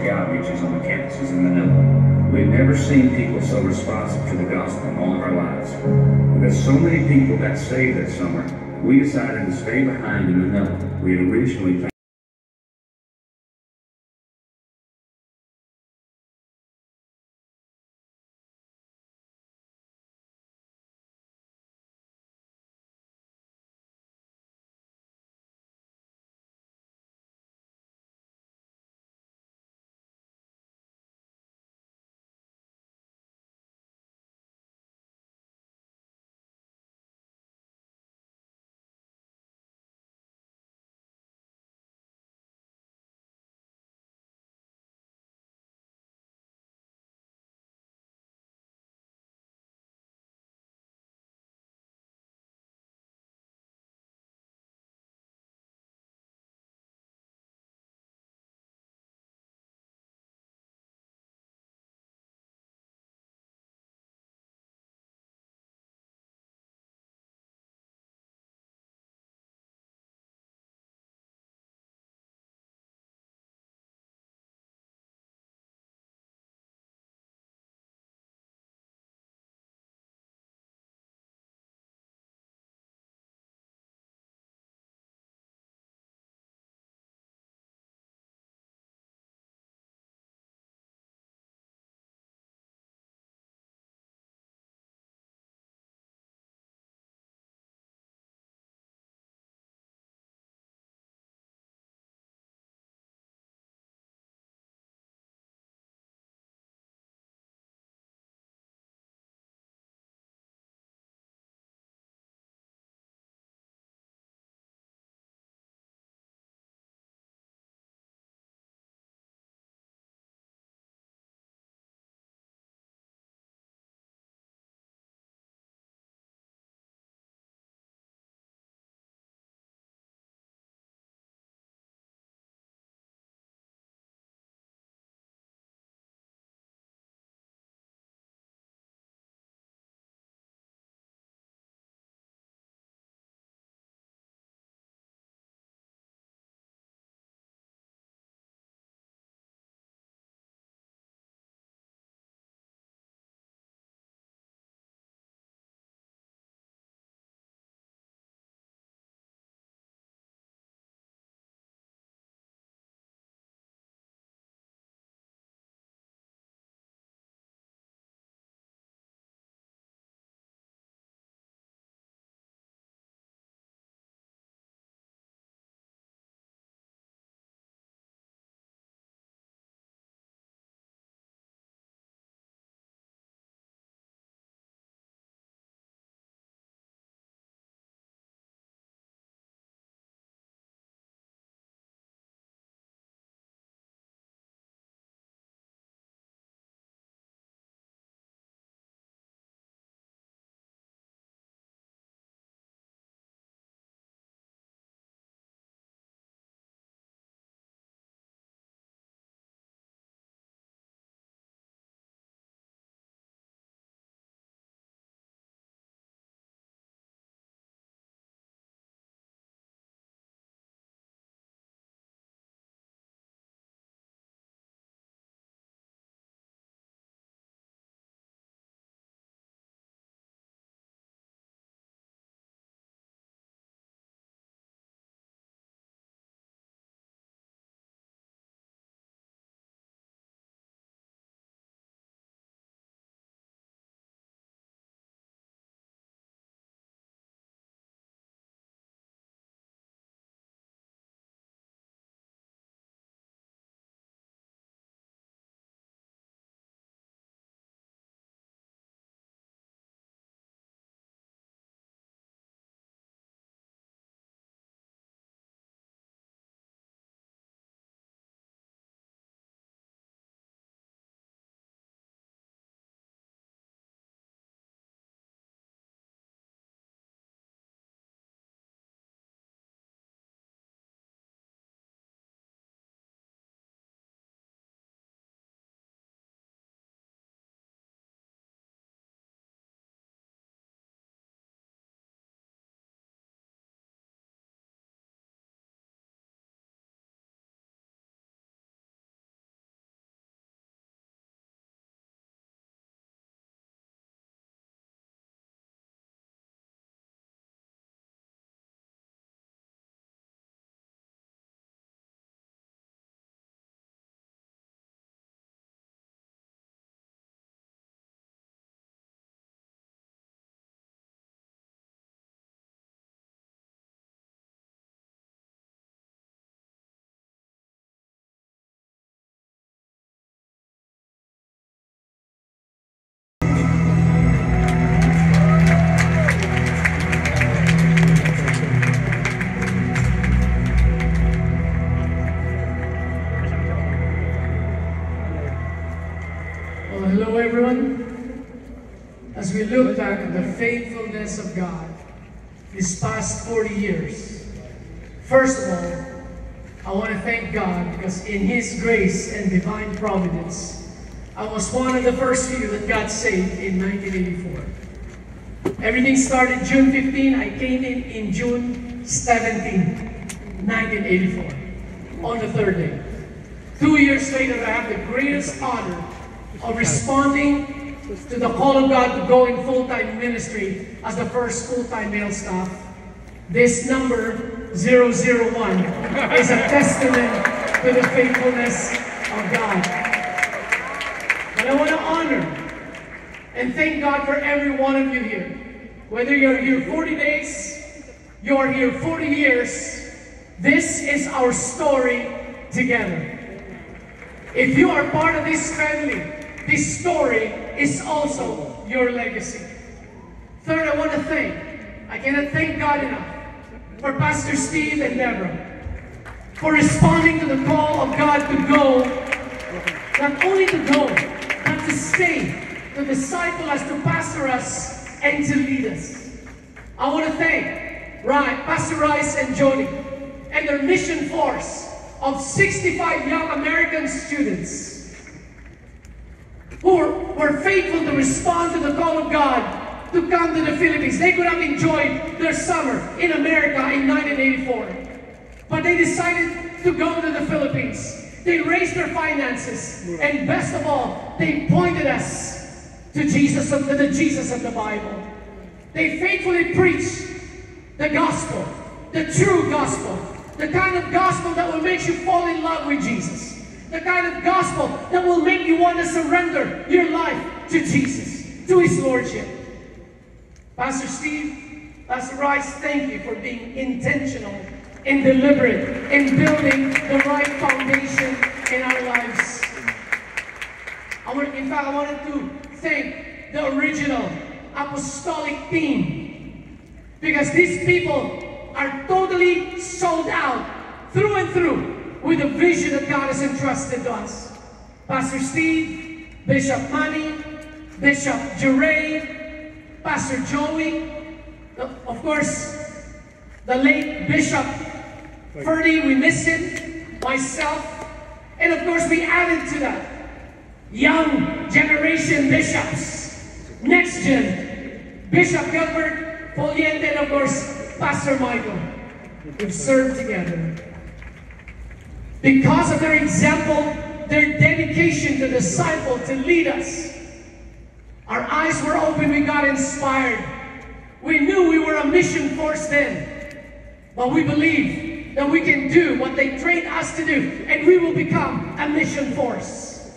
community outreaches on the campuses in Manila. We've never seen people so responsive to the gospel in all of our lives. Because so many people got saved that summer, we decided to stay behind in Manila. We had originally planned Hello everyone. As we look back at the faithfulness of God these past 40 years, first of all, I want to thank God because in His grace and divine providence, I was one of the first few that got saved in 1984. Everything started June 15. I came in June 17, 1984, on the third day. 2 years later, I have the greatest honor of responding to the call of God to go in full-time ministry as the first full-time male staff. This number, 001, is a testament to the faithfulness of God. But I want to honor and thank God for every one of you here. Whether you're here 40 days, you're here 40 years, this is our story together. If you are part of this family, this story is also your legacy. Third, I want to I cannot thank God enough for Pastor Steve and Deborah for responding to the call of God to go, not only to go, but to stay, to disciple us, to pastor us, and to lead us. I want to thank Pastor Rice and Jody and their mission force of 65 young American students who were faithful to respond to the call of God to come to the Philippines. They could have enjoyed their summer in America in 1984. But they decided to go to the Philippines. They raised their finances. And best of all, they pointed us to Jesus, to the Jesus of the Bible. They faithfully preached the gospel, the true gospel, the kind of gospel that will make you fall in love with Jesus. The kind of gospel that will make you want to surrender your life to Jesus, to His Lordship. Pastor Steve, Pastor Rice, thank you for being intentional and deliberate in building the right foundation in our lives. In fact, I wanted to thank the original apostolic team because these people are totally sold out through and through with the vision that God has entrusted to us. Pastor Steve, Bishop Manny, Bishop Jeray, Pastor Joey, of course, the late Bishop Ferdy, we miss him, myself, and of course we added to that young generation bishops, next gen, Bishop Gilbert, Poliente, and of course, Pastor Michael. We've served together. Because of their example, their dedication to disciple, to lead us, our eyes were open, we got inspired. We knew we were a mission force then, but we believe that we can do what they trained us to do, and we will become a mission force.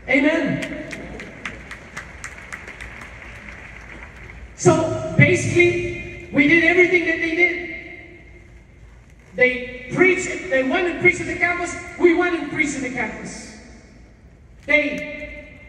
Amen. So basically, we did everything that they did. They preached, they went and preached at the campus, we went and preached at the campus. They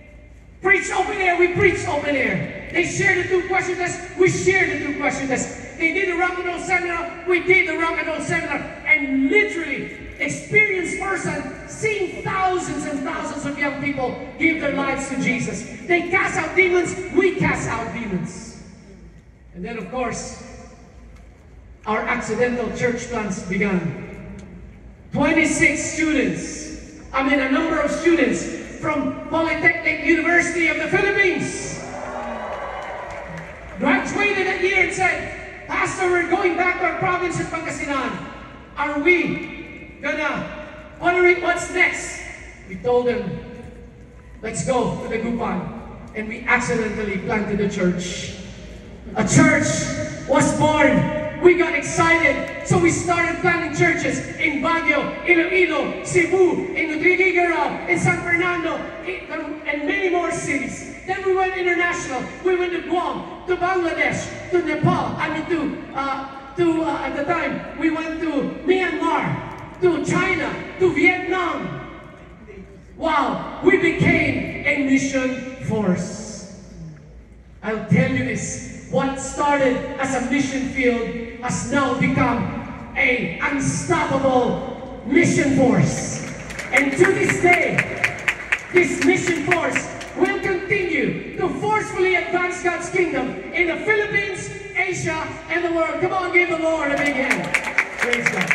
preached open air, we preached open air. They shared the 2 question test, we shared the 2 question tests. They did the rock and roll seminar, we did the rock and roll seminar. And literally, experienced person, seeing thousands and thousands of young people give their lives to Jesus. They cast out demons, we cast out demons. And then of course, our accidental church plants began. 26 students, a number of students from Polytechnic University of the Philippines graduated that year and said, Pastor, we're going back to our province in Pangasinan. Are we what's next? We told them, let's go to the Gupan. And we accidentally planted a church. A church was born. We got excited, so we started planting churches in Baguio, Iloilo, Cebu, in Tuguegarao, in San Fernando, and many more cities. Then we went international. We went to Guam, to Bangladesh, to Nepal, at the time, we went to Myanmar, to China, to Vietnam. Wow, we became a mission force. I'll tell you this. What started as a mission field has now become an unstoppable mission force. And to this day, this mission force will continue to forcefully advance God's kingdom in the Philippines, Asia, and the world. Come on, give the Lord a big hand. Praise God.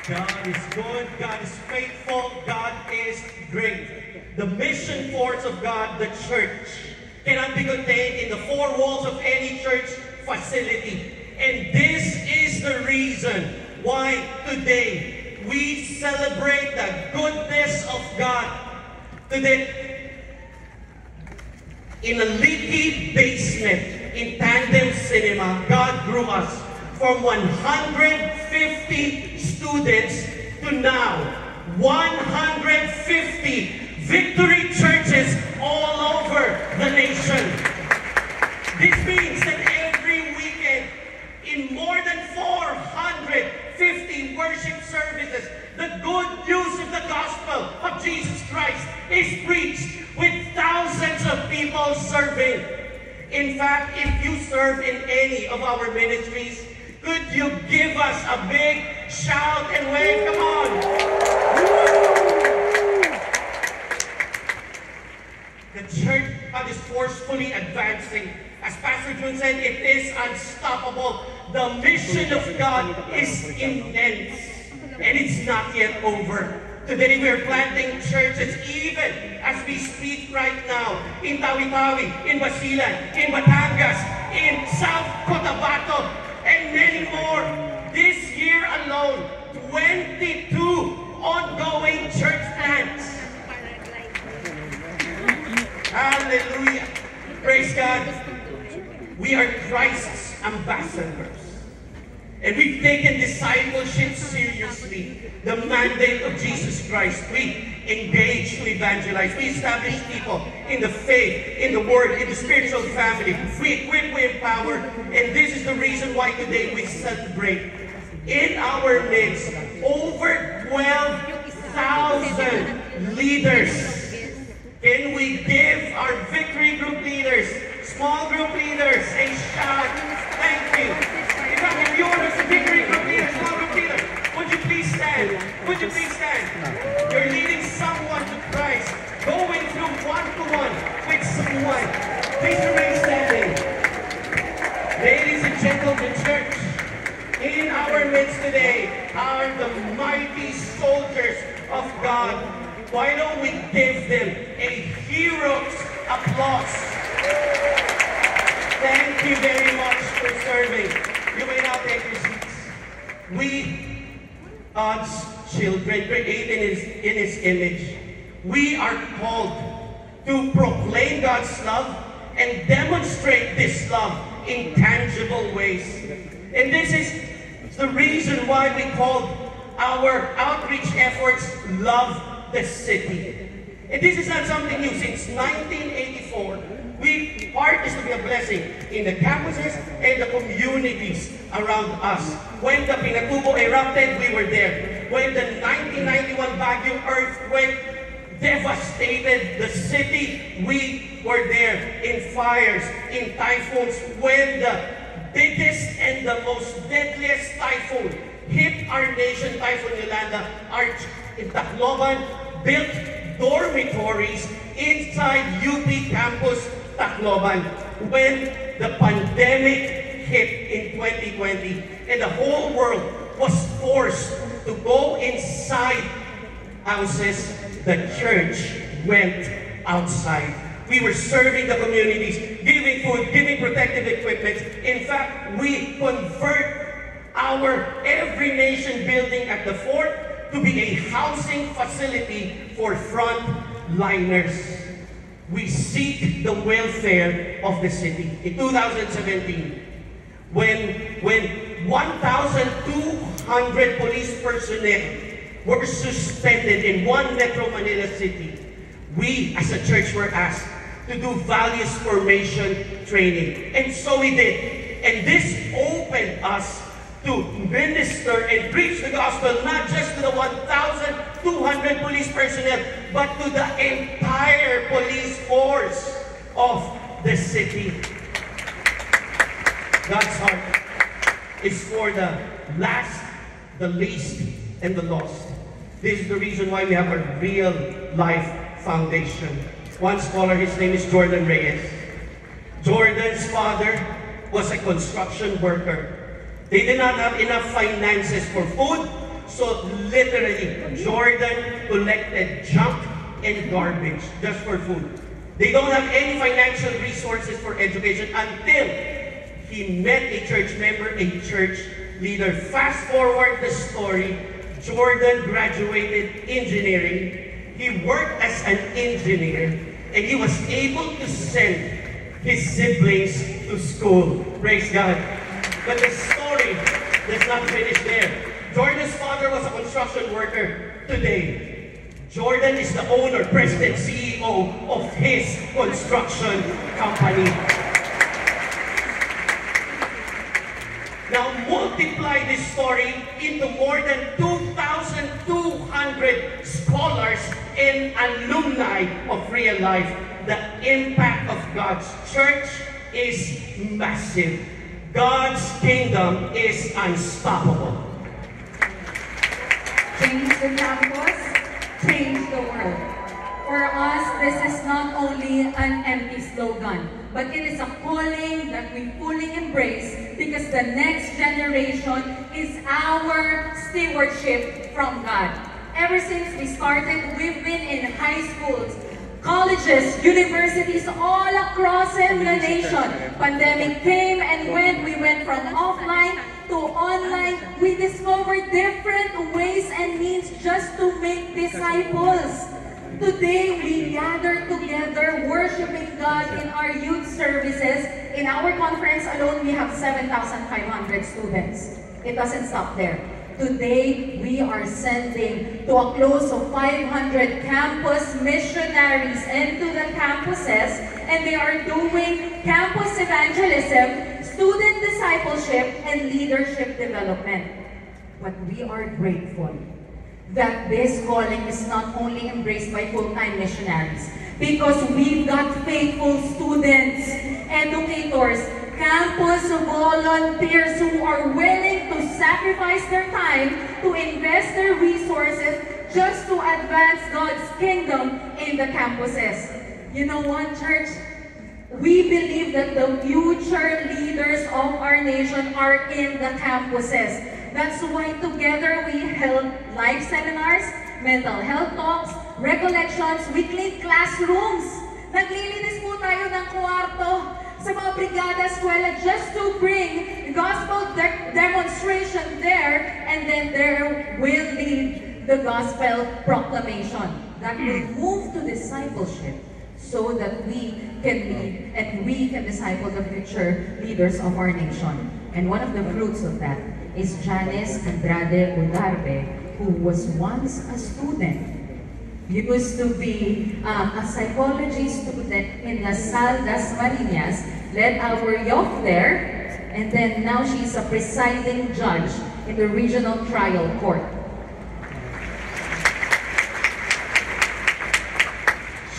God is good, God is faithful, God is great. The mission force of God, the church, cannot be contained in the four walls of any church facility. And this is the reason why today we celebrate the goodness of God. Today, in a leaky basement in Tandem Cinema, God grew us from 150 students to now 150 Victory churches all over the nation. This means that every weekend, in more than 450 worship services, the good news of the gospel of Jesus Christ is preached with thousands of people serving. In fact, if you serve in any of our ministries, could you give us a big shout and wave? Come on! The church is forcefully advancing. As Pastor Jun said, it is unstoppable. The mission of God is intense, and it's not yet over. Today we are planting churches even as we speak right now in Tawi-Tawi, in Basilan, in Batangas, in South Cotabato, and many more. This year alone, 22 ongoing church plants. Hallelujah. Praise God. We are Christ's ambassadors. And we've taken discipleship seriously. The mandate of Jesus Christ. We engage to evangelize. We establish people in the faith, in the word, in the spiritual family. We equip, we empower. And this is the reason why today we celebrate in our midst over 12,000 leaders. Can we give our victory group leaders, small group leaders, a shout? Thank you. In fact, if you are a victory group leader, small group leader, would you please stand? Would you please stand? You're leading someone to Christ, going through one-to-one with someone. Please remain standing. Ladies and gentlemen, church, in our midst today are the mighty soldiers of God. Why don't we give them a hero's applause? Thank you very much for serving. You may now take your seats. We, God's children, created in His image, we are called to proclaim God's love and demonstrate this love in tangible ways. And this is the reason why we called our outreach efforts Love the City. And this is not something new. Since 1984, art is to be a blessing in the campuses and the communities around us. When the Pinatubo erupted, we were there. When the 1991 Baguio earthquake devastated the city, we were there. In fires, in typhoons, when the biggest and the most deadliest typhoon hit our nation, Typhoon Yolanda, in Tacloban, built dormitories inside UP campus, Tacloban. When the pandemic hit in 2020 and the whole world was forced to go inside houses, the church went outside. We were serving the communities, giving food, giving protective equipment. In fact, we convert our Every Nation building at the fort to be a housing facility for frontliners. We seek the welfare of the city. In 2017, when 1,200 police personnel were suspended in one Metro Manila city, we as a church were asked to do values formation training. And so we did. And this opened us to minister and preach the gospel, not just to the 1,200 police personnel, but to the entire police force of the city. God's heart is for the last, the least, and the lost. This is the reason why we have a real life foundation. One scholar, his name is Jordan Reyes. Jordan's father was a construction worker. They did not have enough finances for food, so literally, Jordan collected junk and garbage just for food. They don't have any financial resources for education until he met a church member, a church leader. Fast forward the story, Jordan graduated engineering. He worked as an engineer, and he was able to send his siblings to school. Praise God. But the story does not finish there. Jordan's father was a construction worker. Today, Jordan is the owner, president, CEO of his construction company. Now multiply this story into more than 2,200 scholars and alumni of Real Life. The impact of God's church is massive. God's kingdom is unstoppable. Change the campus, change the world. For us, this is not only an empty slogan, but it is a calling that we fully embrace because the next generation is our stewardship from God. Ever since we started, we've been in high schools, colleges, universities all across the nation. Pandemic came and went. We went from offline to online. We discovered different ways and means just to make disciples. Today, we gather together worshiping God in our youth services. In our conference alone, we have 7,500 students. It doesn't stop there. Today, we are sending to a close of 500 campus missionaries into the campuses, and they are doing campus evangelism, student discipleship, and leadership development. But we are grateful that this calling is not only embraced by full-time missionaries, because we've got faithful students, educators, campus volunteers who are willing to sacrifice their time, to invest their resources, just to advance God's kingdom in the campuses. You know what, church? We believe that the future leaders of our nation are in the campuses. That's why together we held live seminars, mental health talks, recollections, we cleaned classrooms. Naglilinis po tayo ng kwarto sa mga brigada eskwela just to bring gospel demonstration there, and then there will be the gospel proclamation that will move to discipleship so that we can lead and we can disciple the future leaders of our nation. And one of the fruits of that is Janice Andrade Udarbe, who was once a student. He used to be a psychology student in La Salle, Dasmariñas, led our youth there, and then now she's a presiding judge in the regional trial court.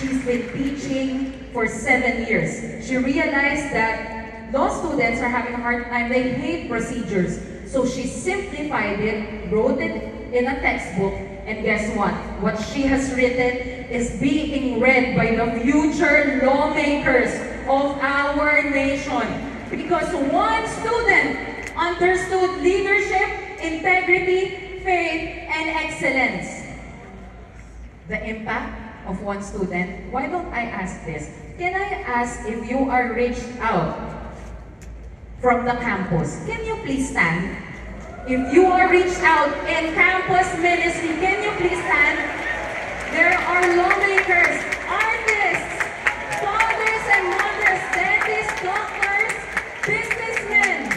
She's been teaching for 7 years. She realized that law students are having a hard time, they hate procedures. So she simplified it, wrote it in a textbook, and guess what? What she has written is being read by the future lawmakers of our nation. Because one student understood leadership, integrity, faith, and excellence. The impact of one student. Why don't I ask this? Can I ask if you are reached out from the campus? Can you please stand? If you are reached out in campus ministry, can you please stand? There are lawmakers, artists, fathers and mothers, dentists, doctors, businessmen.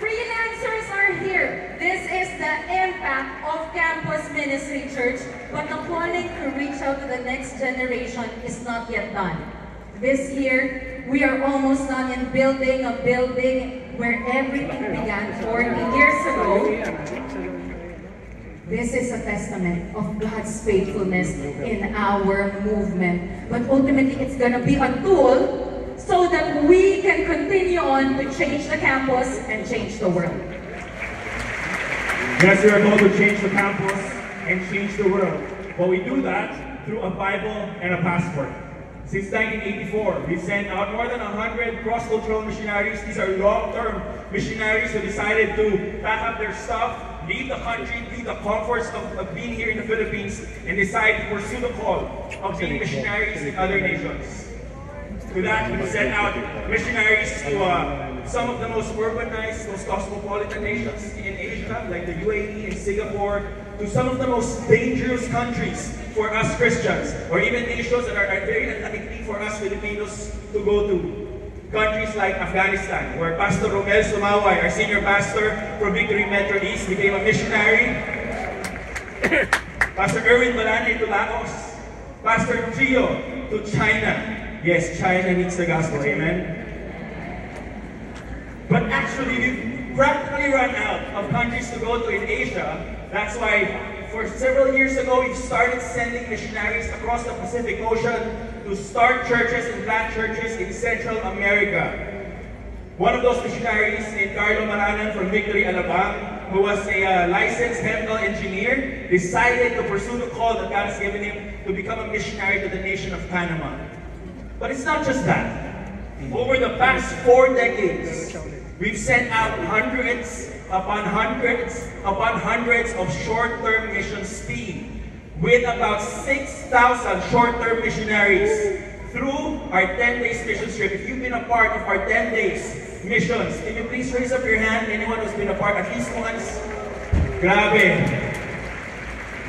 Freelancers are here. This is the impact of campus ministry, church. But the calling to reach out to the next generation is not yet done. This year, we are almost done in building a building where everything began 40 years ago. This is a testament of God's faithfulness in our movement. But ultimately, it's going to be a tool so that we can continue on to change the campus and change the world. Yes, we are going to change the campus and change the world. but we do that through a Bible and a passport. Since 1984, we've sent out more than 100 cross-cultural missionaries. These are long-term missionaries who decided to pack up their stuff, leave the country, leave the comforts of being here in the Philippines, and decide to pursue the call of being missionaries in other nations. To that, we sent out missionaries to some of the most urbanized, most cosmopolitan nations in Asia, like the UAE and Singapore, to some of the most dangerous countries for us Christians, or even nations that are very unlikely for us Filipinos to go to. Countries like Afghanistan, where Pastor Romel Sumaway, our senior pastor from Victory Metro East, became a missionary. Pastor Erwin Balane to Laos. Pastor Gio to China. Yes, China needs the gospel, amen? But actually, we've practically run out of countries to go to in Asia. That's why, for several years ago, we've started sending missionaries across the Pacific Ocean to start churches and plant churches in Central America. One of those missionaries, named Carlo Maranan from Victory, Alabang, who was a licensed chemical engineer, decided to pursue the call that God has given him to become a missionary to the nation of Panama. But it's not just that. Over the past 4 decades, we've sent out hundreds upon hundreds upon hundreds of short-term missions team with about 6,000 short-term missionaries through our 10 days mission trip. If you've been a part of our 10 days missions, can you please raise up your hand? Anyone who's been a part at least once? Grabe.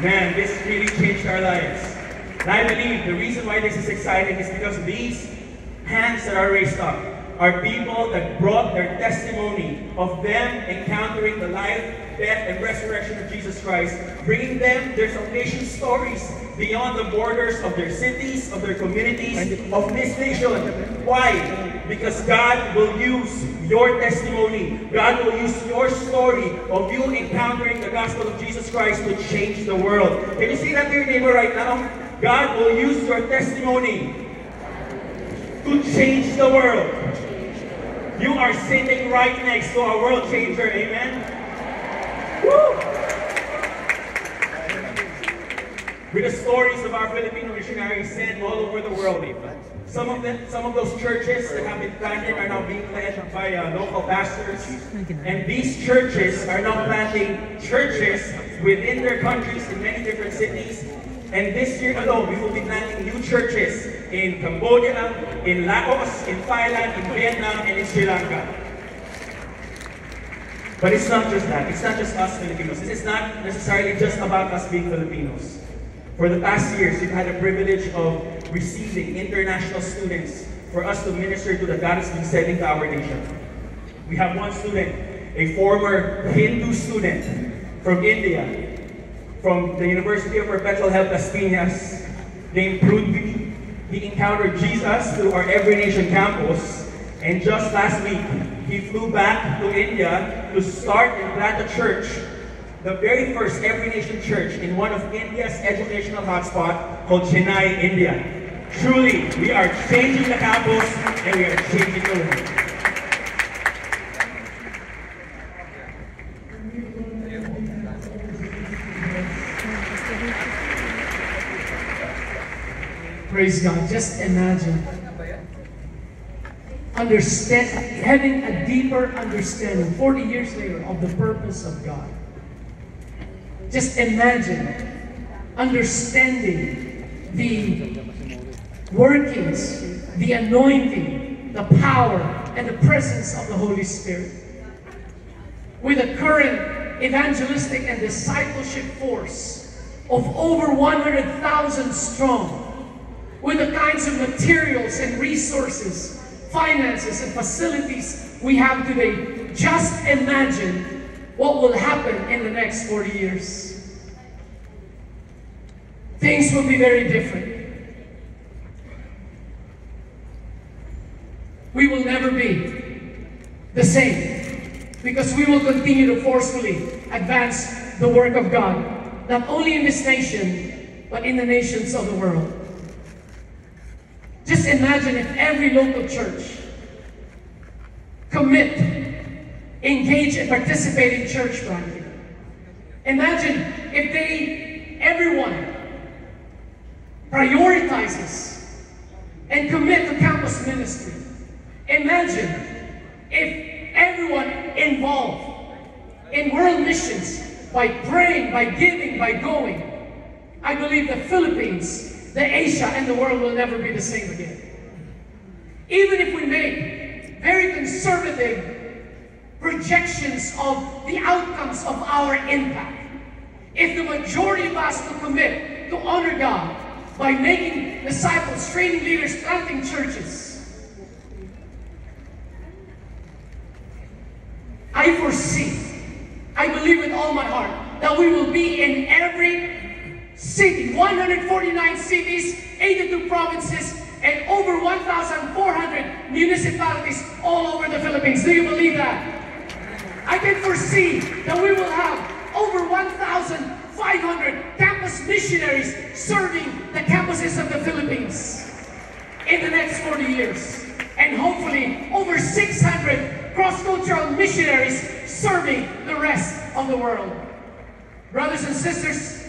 Man, this really changed our lives. And I believe the reason why this is exciting is because these hands that are raised up are people that brought their testimony of them encountering the life, death, and resurrection of Jesus Christ, bringing them their salvation stories beyond the borders of their cities, of their communities, of this nation. Why? Because God will use your testimony. God will use your story of you encountering the gospel of Jesus Christ to change the world. Can you see that to your neighbor right now? God will use your testimony to change the world. You are sitting right next to a world changer, amen? Woo! With the stories of our Filipino missionaries sent all over the world. Some of those churches that have been planted are now being led by local pastors. And these churches are now planting churches within their countries in many different cities. And this year alone, we will be planting new churches in Cambodia, in Laos, in Thailand, in Vietnam, and in Sri Lanka. But it's not just that. It's not just us Filipinos. This is not necessarily just about us being Filipinos. For the past years, we've had the privilege of receiving international students for us to minister to that God has been sending to our nation. We have one student, a former Hindu student from India, from the University of Perpetual Help Las Piñas, named Prudvi. He encountered Jesus through our Every Nation campus, and just last week, he flew back to India to start and plant a church, the very first Every Nation church in one of India's educational hotspots called Chennai, India. Truly, we are changing the campus and we are changing the world. Praise God. Just imagine having a deeper understanding 40 years later of the purpose of God. Just imagine understanding the workings, the anointing, the power, and the presence of the Holy Spirit. With a current evangelistic and discipleship force of over 100,000 strong, with the kinds of materials and resources, finances and facilities we have today, just imagine what will happen in the next 40 years. Things will be very different. We will never be the same because we will continue to forcefully advance the work of God, not only in this nation, but in the nations of the world. Just imagine if every local church commit, engage, and participate in church planting. Imagine if everyone prioritizes and commit to campus ministry. Imagine if everyone involved in world missions, by praying, by giving, by going, I believe the Philippines, the Asia, and the world will never be the same again. Even if we make very conservative projections of the outcomes of our impact, if the majority of us will commit to honor God by making disciples, training leaders, planting churches, I foresee, I believe with all my heart, that we will be in every city, 149 cities, 82 provinces, and over 1,400 municipalities all over the Philippines. Do you believe that? I can foresee that we will have over 1,500 campus missionaries serving the campuses of the Philippines in the next 40 years. And hopefully over 600 cross-cultural missionaries serving the rest of the world. Brothers and sisters,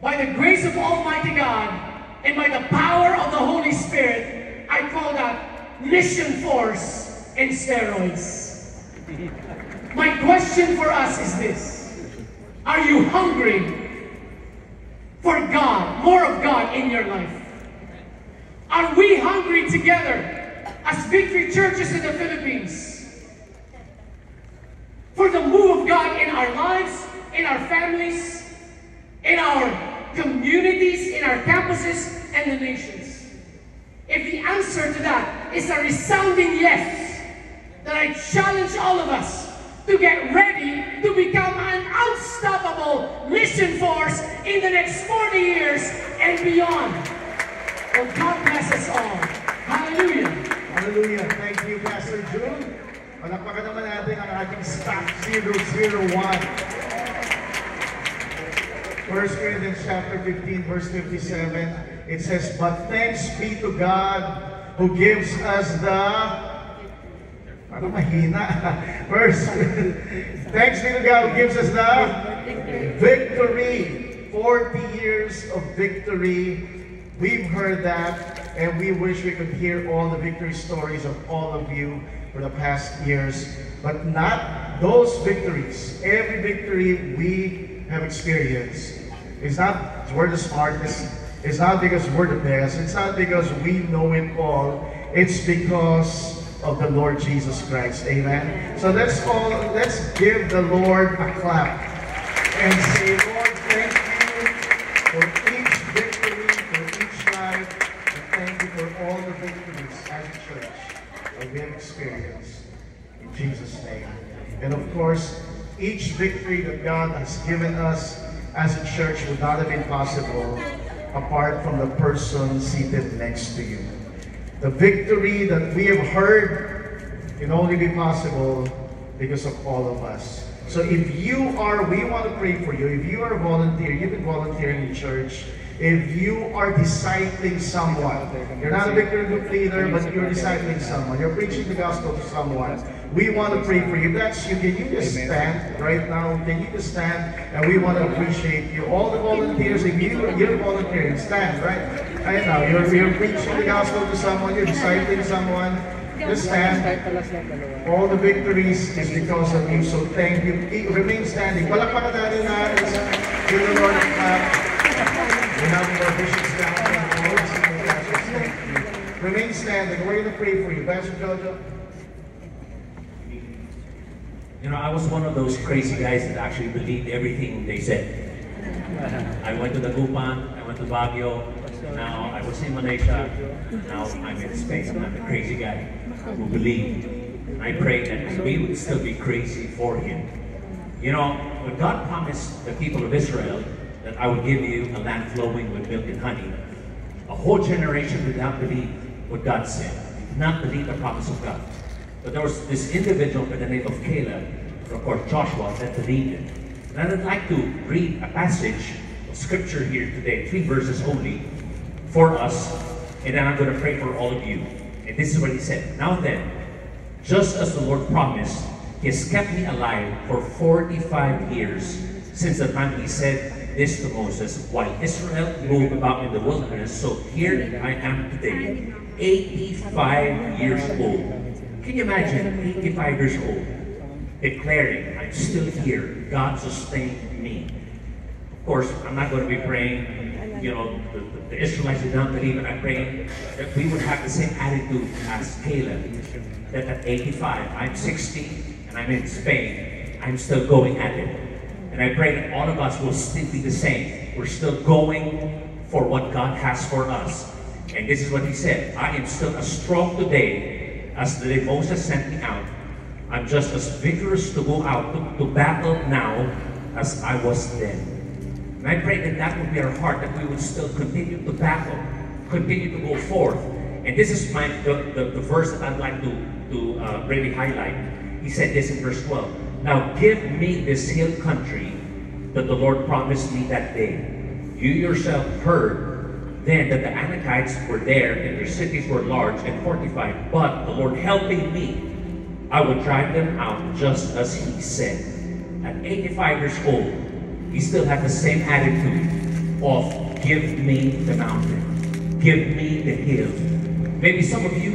by the grace of Almighty God and by the power of the Holy Spirit, I call that mission force in steroids. My question for us is this: are you hungry for God, more of God in your life? Are we hungry together as Victory Churches in the Philippines for the move of God in our lives, in our families, in our communities, in our campuses, and the nations? If the answer to that is a resounding yes, then I challenge all of us to get ready to become an unstoppable mission force in the next 40 years and beyond. Well, God bless us all. Hallelujah. Hallelujah. Thank you, Pastor June. Palakpakan naman natin ang ating staff 001. 1 Corinthians chapter 15, verse 57, it says, "But thanks be to God who gives us the..." Parang mahina. Verse. Thanks be to God who gives us the victory. 40 years of victory. We've heard that, and we wish we could hear all the victory stories of all of you for the past years. But not those victories. Every victory we have experienced. It's not we're the smartest. It's not because we're the best. It's not because we know it all. It's because of the Lord Jesus Christ. Amen. So let's give the Lord a clap and say, Lord, thank you for each victory, for each life, and thank you for all the victories as a church that we have experienced. In Jesus' name. And of course, each victory that God has given us as a church would not have been possible apart from the person seated next to you. The victory that we have heard can only be possible because of all of us. So if you are, we want to pray for you. If you are a volunteer, you've been volunteering in church. If you are discipling someone, you're not a victory group leader, but you're discipling someone. You're preaching the gospel to someone. We want to pray for you. That's you. Can you just stand right now? Can you just stand? And we want to appreciate you. All the volunteers, if you're volunteering, stand right now. You're preaching the gospel to someone. You're discipling someone. Just stand. All the victories is because of you. So thank you. Remain standing. Palakpakan natin na. Give the Lord a clap. We have our bishops down there. Remain standing. We're going to pray for you. Pastor Jojo. You know, I was one of those crazy guys that actually believed everything they said. I went to the Gupan, I went to Baguio, now I was in Malaysia, now I'm in Spain. I'm a crazy guy who believed. And I pray that we would still be crazy for him. You know, when God promised the people of Israel that I would give you a land flowing with milk and honey, a whole generation did not believe what God said, did not believe the promise of God. But there was this individual by the name of Caleb, and of course Joshua, that believed it. And I'd like to read a passage of scripture here today, 3 verses only, for us, and then I'm going to pray for all of you. And this is what he said. "Now then, just as the Lord promised, He has kept me alive for 45 years, since the time He said, said this to Moses, while Israel moved about in the wilderness, so here I am today, 85 years old. Can you imagine 85 years old, declaring, I'm still here, God sustained me. Of course, I'm not going to be praying, you know, the Israelites did not believe, and I'm praying that we would have the same attitude as Caleb, that at 85, I'm 60, and I'm in Spain, I'm still going at it. And I pray that all of us will still be the same. We're still going for what God has for us. And this is what he said, I am still as strong today as the day Moses sent me out. I'm just as vigorous to go out to battle now as I was then. And I pray that that would be our heart, that we would still continue to battle, continue to go forth. And this is the verse that I'd like to really highlight. He said this in verse 12. Now give me this hill country that the Lord promised me that day. You yourself heard then that the Anakites were there and their cities were large and fortified, but the Lord helping me, I would drive them out just as he said. At 85 years old, he still had the same attitude of give me the mountain, give me the hill. Maybe some of you,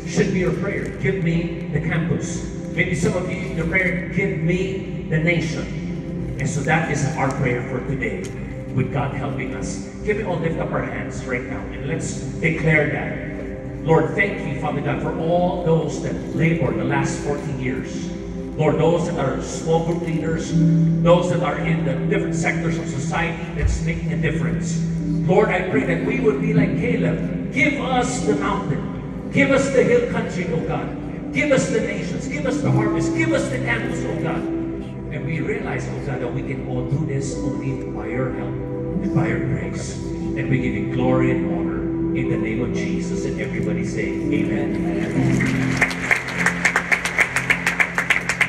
should be your prayer. Give me the campus. Maybe some of you, your prayer, give me the nation. And so that is our prayer for today, with God helping us. Can we all lift up our hands right now and let's declare that. Lord, thank you, Father God, for all those that labored the last 14 years. Lord, those that are small group leaders, those that are in the different sectors of society that's making a difference. Lord, I pray that we would be like Caleb. Give us the mountain. Give us the hill country, oh God. Give us the nations. Give us the harvest. Give us the campus, oh God. And we realize, oh God, that we can all do this only by your help and by your grace. And we give you glory and honor in the name of Jesus. And everybody say, amen.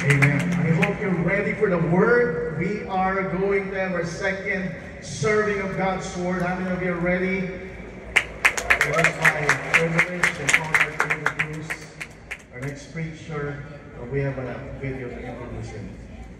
Amen. I hope you're ready for the word. We are going to have our second serving of God's word. How many of you are ready? It is my privilege and honor to introduce our next preacher. We have a video to introduce him.